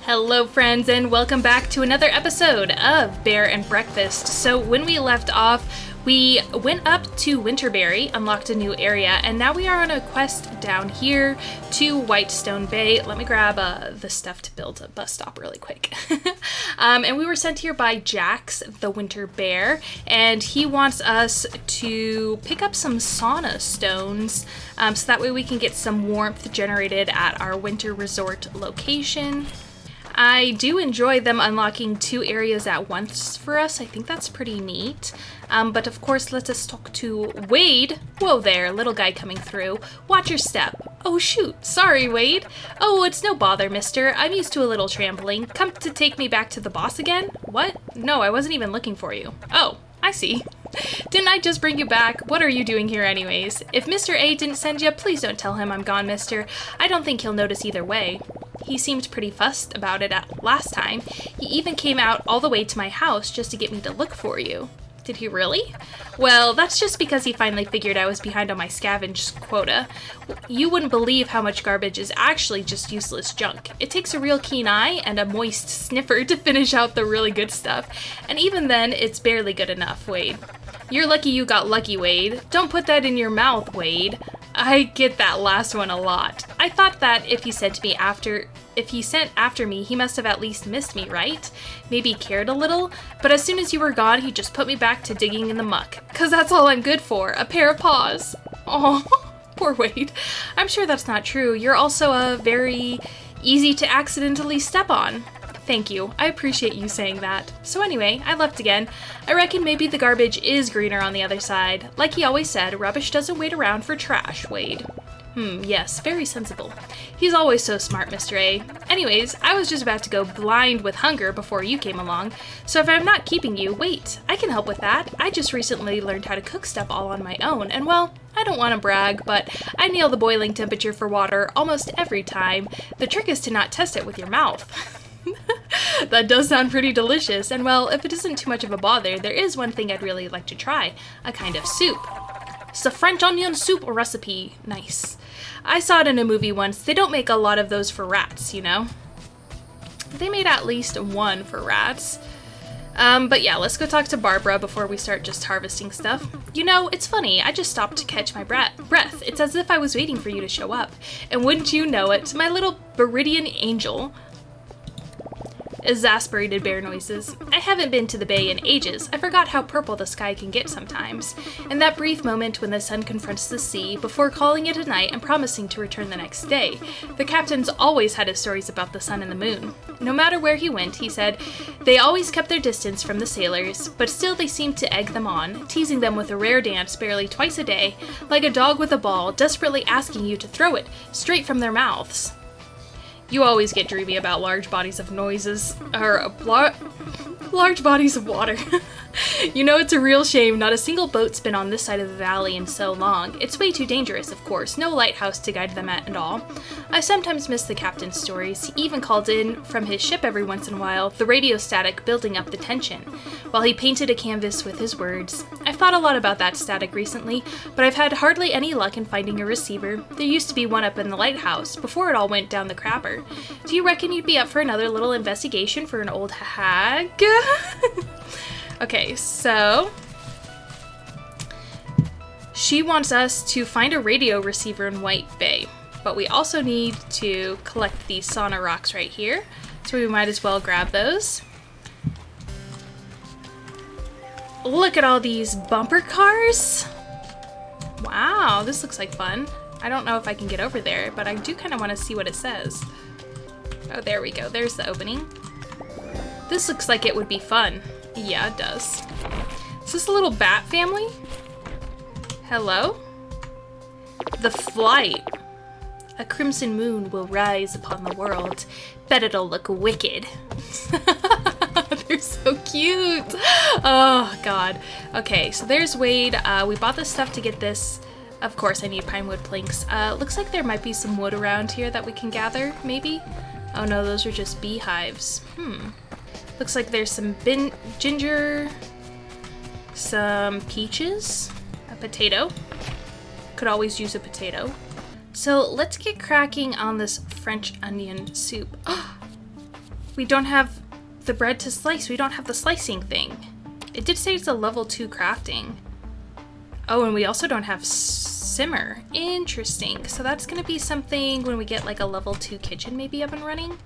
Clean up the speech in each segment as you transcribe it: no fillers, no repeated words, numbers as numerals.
Hello friends, and welcome back to another episode of Bear and Breakfast. So when we left off, we went up to Winterberry, unlocked a new area, and now we are on a quest down here to Whitestone Bay. Let me grab the stuff to build a bus stop really quick. And we were sent here by Jax, the winter bear, and he wants us to pick up some sauna stones, so that way we can get some warmth generated at our winter resort location. I do enjoy them unlocking two areas at once for us. I think that's pretty neat. But of course, let us talk to Wade. Whoa there, little guy coming through. Watch your step. Oh shoot, sorry Wade. Oh, it's no bother, mister. I'm used to a little trampling. Come to take me back to the boss again? What? No, I wasn't even looking for you. Oh, I see. Didn't I just bring you back? What are you doing here anyways? If Mr. A didn't send you, please don't tell him I'm gone, mister. I don't think he'll notice either way. He seemed pretty fussed about it last time. He even came out all the way to my house just to get me to look for you. Did he really? Well, that's just because he finally figured I was behind on my scavenge quota. You wouldn't believe how much garbage is actually just useless junk. It takes a real keen eye and a moist sniffer to finish out the really good stuff. And even then, it's barely good enough, Wade. You're lucky you got lucky, Wade. Don't put that in your mouth, Wade. I get that last one a lot. I thought that if he sent after me, he must have at least missed me, right? Maybe cared a little, but as soon as you were gone, he just put me back to digging in the muck. 'Cause that's all I'm good for, a pair of paws. Oh, poor Wade. I'm sure that's not true. You're also very easy to accidentally step on. Thank you. I appreciate you saying that. So anyway, I left again. I reckon maybe the garbage is greener on the other side. Like he always said, rubbish doesn't wait around for trash, Wade. Yes, very sensible. He's always so smart, Mr. A. Anyways, I was just about to go blind with hunger before you came along, so if I'm not keeping you, wait, I can help with that. I just recently learned how to cook stuff all on my own, and well, I don't want to brag, but I nail the boiling temperature for water almost every time. The trick is to not test it with your mouth. That does sound pretty delicious, and well, if it isn't too much of a bother, there is one thing I'd really like to try. A kind of soup. It's a French onion soup recipe. Nice. I saw it in a movie once. They don't make a lot of those for rats, you know? They made at least one for rats. But yeah, let's go talk to Barbara before we start just harvesting stuff. You know, it's funny, I just stopped to catch my breath. It's as if I was waiting for you to show up. And wouldn't you know it, my little Beridian angel. Exasperated bear noises. I haven't been to the bay in ages. I forgot how purple the sky can get sometimes. In that brief moment when the sun confronts the sea, before calling it a night and promising to return the next day. The captain's always had his stories about the sun and the moon. No matter where he went, he said, they always kept their distance from the sailors, but still they seemed to egg them on, teasing them with a rare dance barely twice a day, like a dog with a ball, desperately asking you to throw it straight from their mouths. You always get dreamy about large bodies of large bodies of water. You know, it's a real shame not a single boat's been on this side of the valley in so long. It's way too dangerous, of course, no lighthouse to guide them at all. I sometimes miss the captain's stories. He even called in from his ship every once in a while, the radio static building up the tension, while he painted a canvas with his words. I've thought a lot about that static recently, but I've had hardly any luck in finding a receiver. There used to be one up in the lighthouse, before it all went down the crapper. Do you reckon you'd be up for another little investigation for an old hag? Okay, so she wants us to find a radio receiver in White Bay, but we also need to collect these sauna rocks right here, so we might as well grab those. Look at all these bumper cars. Wow, this looks like fun. I don't know if I can get over there, but I do kind of want to see what it says. Oh, there we go. There's the opening. This looks like it would be fun. Yeah, it does. Is this a little bat family? Hello? The flight. A crimson moon will rise upon the world. Bet it'll look wicked. They're so cute. Oh, God. Okay, so there's Wade. We bought this stuff to get this. Of course, I need pine wood planks. Looks like there might be some wood around here that we can gather, maybe? Oh no, those are just beehives. Looks like there's some ginger, some peaches, a potato. Could always use a potato. So let's get cracking on this French onion soup. We don't have the bread to slice. We don't have the slicing thing. It did say it's a level 2 crafting. Oh, and we also don't have simmer. Interesting. So that's going to be something when we get like a level 2 kitchen maybe up and running.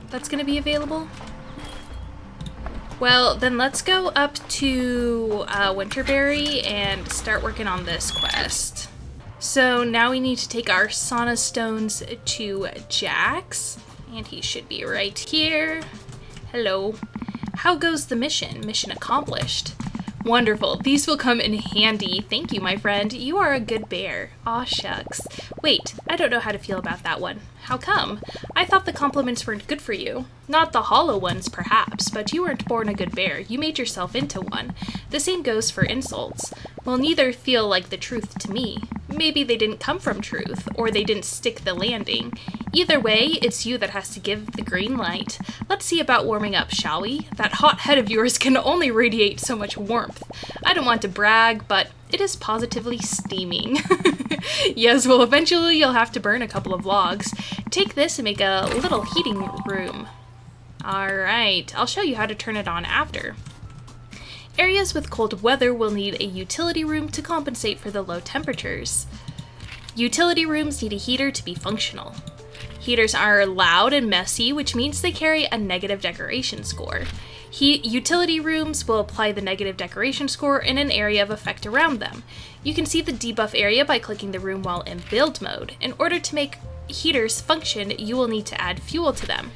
That's going to be available. Well, then let's go up to Winterberry and start working on this quest. So now we need to take our sauna stones to Jax, and he should be right here. Hello. How goes the mission? Mission accomplished. Wonderful. These will come in handy. Thank you, my friend. You are a good bear. Aw, shucks. Wait, I don't know how to feel about that one. How come? I thought the compliments weren't good for you. Not the hollow ones, perhaps, but you weren't born a good bear. You made yourself into one. The same goes for insults. Well, neither feel like the truth to me. Maybe they didn't come from truth, or they didn't stick the landing. Either way, it's you that has to give the green light. Let's see about warming up, shall we? That hot head of yours can only radiate so much warmth. I don't want to brag, but it is positively steaming. Yes, well, eventually you'll have to burn a couple of logs. Take this and make a little heating room. Alright, I'll show you how to turn it on after. Areas with cold weather will need a utility room to compensate for the low temperatures. Utility rooms need a heater to be functional. Heaters are loud and messy, which means they carry a negative decoration score. Utility rooms will apply the negative decoration score in an area of effect around them. You can see the debuff area by clicking the room while in build mode. In order to make heaters function, you will need to add fuel to them.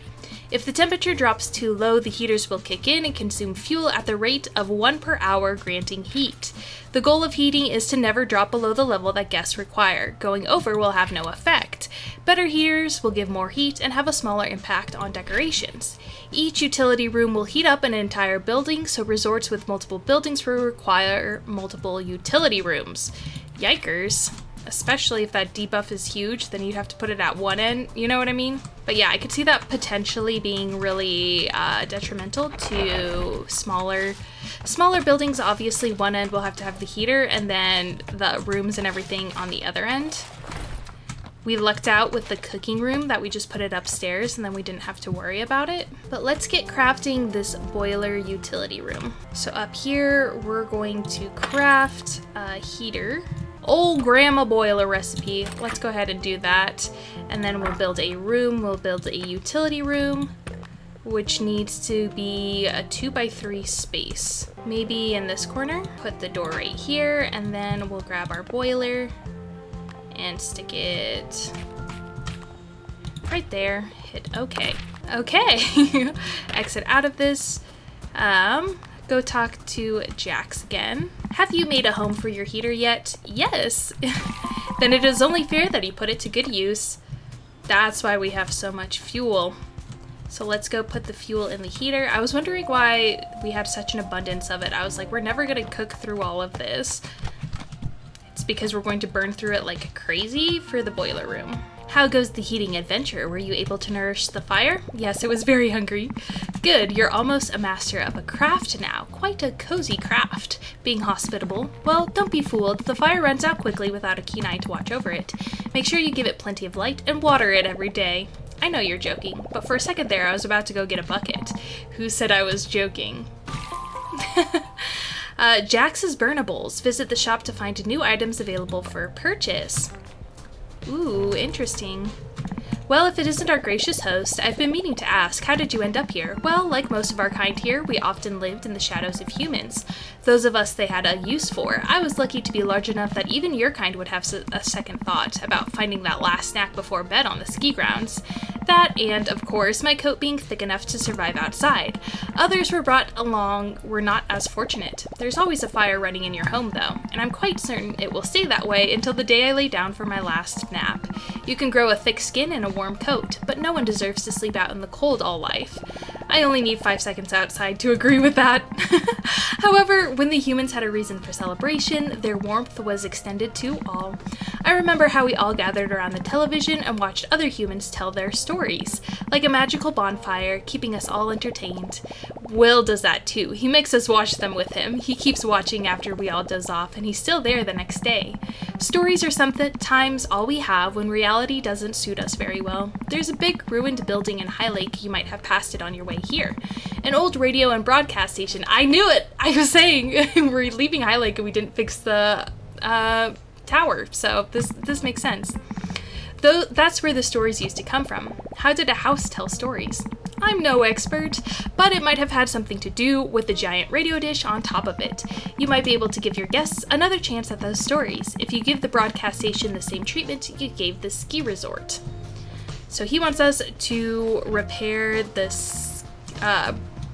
If the temperature drops too low, the heaters will kick in and consume fuel at the rate of 1 per hour, granting heat. The goal of heating is to never drop below the level that guests require. Going over will have no effect. Better heaters will give more heat and have a smaller impact on decorations. Each utility room will heat up an entire building, so resorts with multiple buildings will require multiple utility rooms. Yikers. Especially if that debuff is huge, then you'd have to put it at one end, you know what I mean? But yeah, I could see that potentially being really detrimental to smaller buildings. Obviously, one end will have to have the heater, and then the rooms and everything on the other end. We lucked out with the cooking room that we just put it upstairs, and then we didn't have to worry about it. But let's get crafting this boiler utility room. So up here, we're going to craft a heater. Old grandma boiler recipe. Let's go ahead and do that. And then we'll build a room. We'll build a utility room, which needs to be a 2x3 space. Maybe in this corner. Put the door right here, and then we'll grab our boiler and stick it right there. Hit OK. Okay. Exit out of this. Go talk to Jax again. Have you made a home for your heater yet? Yes. Then it is only fair that he put it to good use. That's why we have so much fuel. So let's go put the fuel in the heater. I was wondering why we had such an abundance of it. I was like, we're never gonna cook through all of this. It's because we're going to burn through it like crazy for the boiler room. How goes the heating adventure? Were you able to nourish the fire? Yes, it was very hungry. Good, you're almost a master of a craft now. Quite a cozy craft. Being hospitable. Well, don't be fooled. The fire runs out quickly without a keen eye to watch over it. Make sure you give it plenty of light and water it every day. I know you're joking, but for a second there I was about to go get a bucket. Who said I was joking? Jax's Burnables. Visit the shop to find new items available for purchase. Ooh, interesting. Well, if it isn't our gracious host, I've been meaning to ask, how did you end up here? Well, like most of our kind here, we often lived in the shadows of humans. Those of us they had a use for. I was lucky to be large enough that even your kind would have a second thought about finding that last snack before bed on the ski grounds. That, and of course, my coat being thick enough to survive outside. Others were brought along were not as fortunate. There's always a fire running in your home, though, and I'm quite certain it will stay that way until the day I lay down for my last nap. You can grow a thick skin and a warm coat, but no one deserves to sleep out in the cold all life. I only need 5 seconds outside to agree with that. However, when the humans had a reason for celebration, their warmth was extended to all. I remember how we all gathered around the television and watched other humans tell their stories, like a magical bonfire, keeping us all entertained. Will does that too. He makes us watch them with him. He keeps watching after we all doze off, and he's still there the next day. Stories are sometimes all we have when reality doesn't suit us very well. There's a big ruined building in High Lake. You might have passed it on your way here. An old radio and broadcast station. I knew it! I was saying we're leaving High Lake and we didn't fix the tower, so this makes sense. Though that's where the stories used to come from. How did a house tell stories? I'm no expert, but it might have had something to do with the giant radio dish on top of it. You might be able to give your guests another chance at those stories if you give the broadcast station the same treatment you gave the ski resort. So he wants us to repair this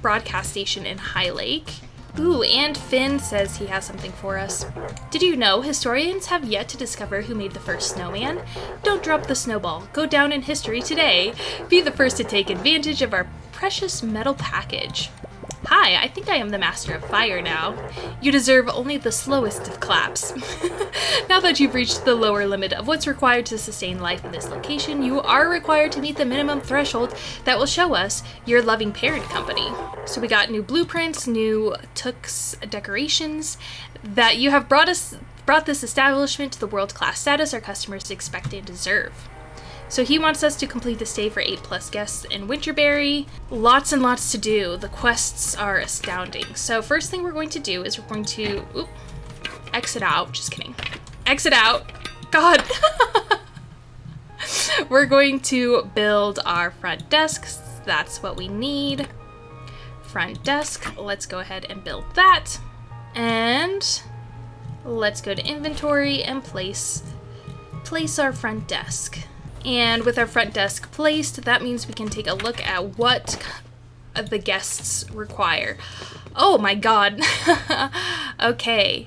broadcast station in High Lake. Ooh, and Finn says he has something for us. Did you know historians have yet to discover who made the first snowman? Don't drop the snowball. Go down in history today. Be the first to take advantage of our precious metal package. Hi, I think I am the master of fire now. You deserve only the slowest of claps. Now that you've reached the lower limit of what's required to sustain life in this location, you are required to meet the minimum threshold that will show us your loving parent company. So we got new blueprints, new Tooks decorations, that you have brought this establishment to the world-class status our customers expect and deserve. So he wants us to complete the stay for 8+ guests in Winterberry. Lots and lots to do. The quests are astounding. So first thing we're going to do is we're going to exit out. Just kidding. Exit out. God. We're going to build our front desks. That's what we need. Front desk. Let's go ahead and build that. And let's go to inventory and place our front desk. And with our front desk placed, that means we can take a look at what the guests require. Oh my god. Okay.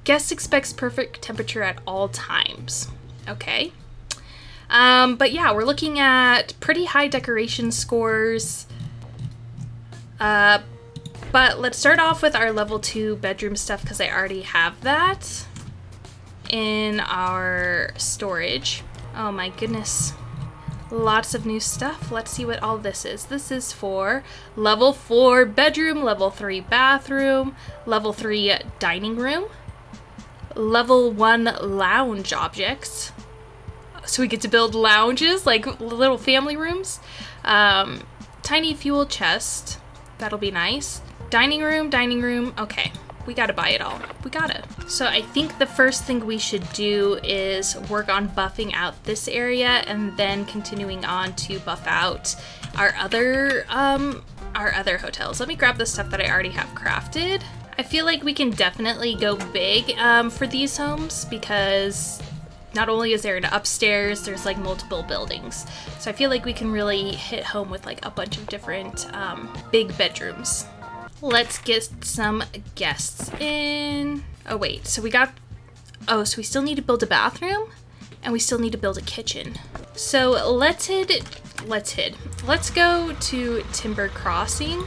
Guest expects perfect temperature at all times. Okay. But yeah, we're looking at pretty high decoration scores. But let's start off with our level 2 bedroom stuff because I already have that in our storage. Oh my goodness. Lots of new stuff. Let's see what all this is. This is for level 4 bedroom, level 3 bathroom, level 3 dining room, level 1 lounge objects. So we get to build lounges, like little family rooms. Tiny fuel chest. That'll be nice. Dining room. Okay. We gotta buy it all. We gotta. So I think the first thing we should do is work on buffing out this area and then continuing on to buff out our other hotels. Let me grab the stuff that I already have crafted. I feel like we can definitely go big for these homes because not only is there an upstairs, there's like multiple buildings. So I feel like we can really hit home with like a bunch of different big bedrooms. Let's get some guests in. Oh wait, so we still need to build a bathroom and we still need to build a kitchen. So let's go to Timber Crossing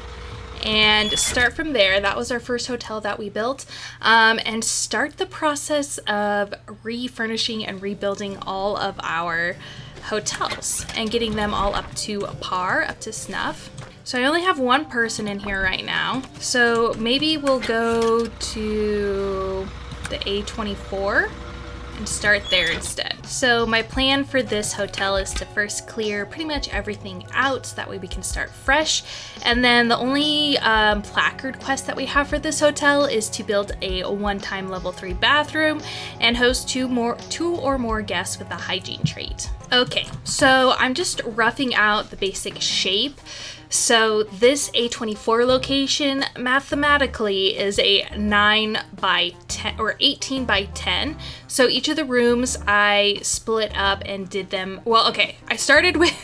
and start from there. That was our first hotel that we built, and start the process of refurnishing and rebuilding all of our hotels and getting them all up to par, up to snuff. So I only have one person in here right now. So maybe we'll go to the A24 and start there instead. So my plan for this hotel is to first clear pretty much everything out so that way we can start fresh. And then the only placard quest that we have for this hotel is to build a one-time level 3 bathroom and host two or more guests with a hygiene trait. Okay, so I'm just roughing out the basic shape. So this A24 location mathematically is a 9 by 10 or 18 by 10. So each of the rooms I split up and did them. Well, okay, I started with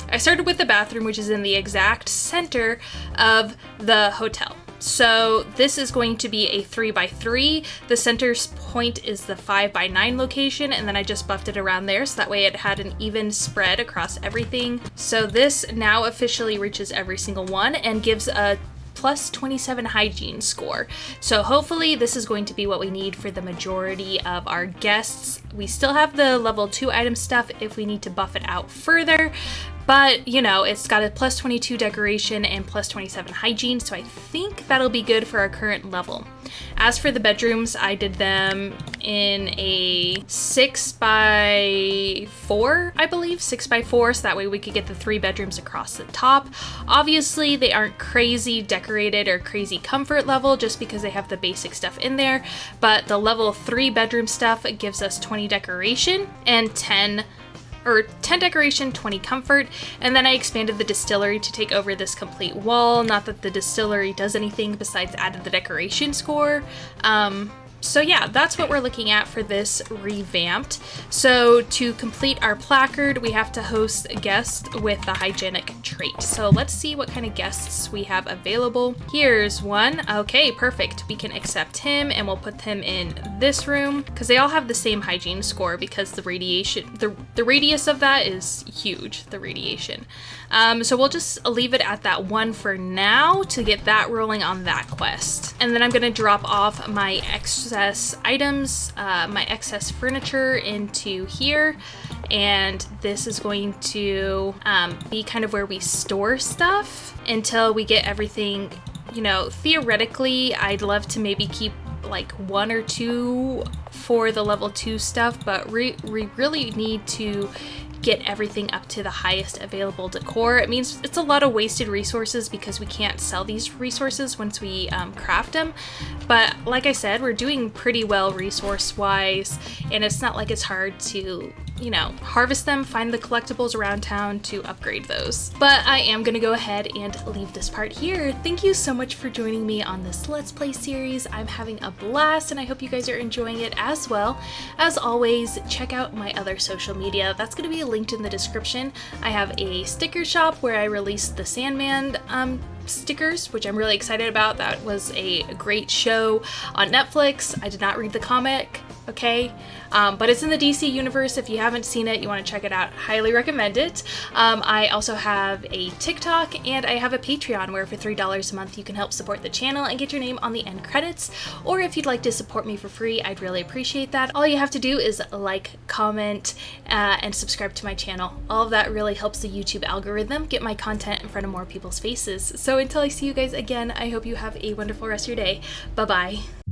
the bathroom, which is in the exact center of the hotel. So this is going to be a 3 by 3. The center point is the 5 by 9 location, and then I just buffed it around there so that way it had an even spread across everything. So this now officially reaches every single one and gives a plus 27 hygiene score. So hopefully this is going to be what we need for the majority of our guests. We still have the level 2 item stuff if we need to buff it out further, But, you know, it's got a plus 22 decoration and plus 27 hygiene, so I think that'll be good for our current level. As for the bedrooms, I did them in a 6x4, I believe, 6x4, so that way we could get the 3 bedrooms across the top. Obviously, they aren't crazy decorated or crazy comfort level just because they have the basic stuff in there, but the level 3 bedroom stuff gives us 20 decoration and 10 decoration, 20 comfort, and then I expanded the distillery to take over this complete wall. Not that the distillery does anything besides added the decoration score. So yeah, that's what we're looking at for this revamped. So to complete our placard, we have to host a guest with the hygienic trait. So let's see what kind of guests we have available. Here's one. Okay, perfect. We can accept him and we'll put him in this room because they all have the same hygiene score because the radiation, the radius of that is huge, the radiation. So we'll just leave it at that 1 for now to get that rolling on that quest. And then I'm gonna drop off my excess items, my excess furniture into here. And this is going to be kind of where we store stuff until we get everything. You know, theoretically, I'd love to maybe keep like 1 or 2 for the level 2 stuff, but we really need to get everything up to the highest available decor. It means it's a lot of wasted resources because we can't sell these resources once we craft them. But like I said, we're doing pretty well resource wise, and it's not like it's hard to, you know, harvest them, find the collectibles around town to upgrade those. But I am gonna go ahead and leave this part here. Thank you so much for joining me on this Let's Play series. I'm having a blast and I hope you guys are enjoying it as well. As always, check out my other social media. That's gonna be linked in the description. I have a sticker shop where I released the Sandman stickers, which I'm really excited about. That was a great show on Netflix. I did not read the comic, okay? But it's in the DC universe. If you haven't seen it, you want to check it out, highly recommend it. I also have a TikTok and I have a Patreon where for $3 a month you can help support the channel and get your name on the end credits. Or if you'd like to support me for free, I'd really appreciate that. All you have to do is like, comment, and subscribe to my channel. All of that really helps the YouTube algorithm get my content in front of more people's faces. So until I see you guys again, I hope you have a wonderful rest of your day. Bye-bye.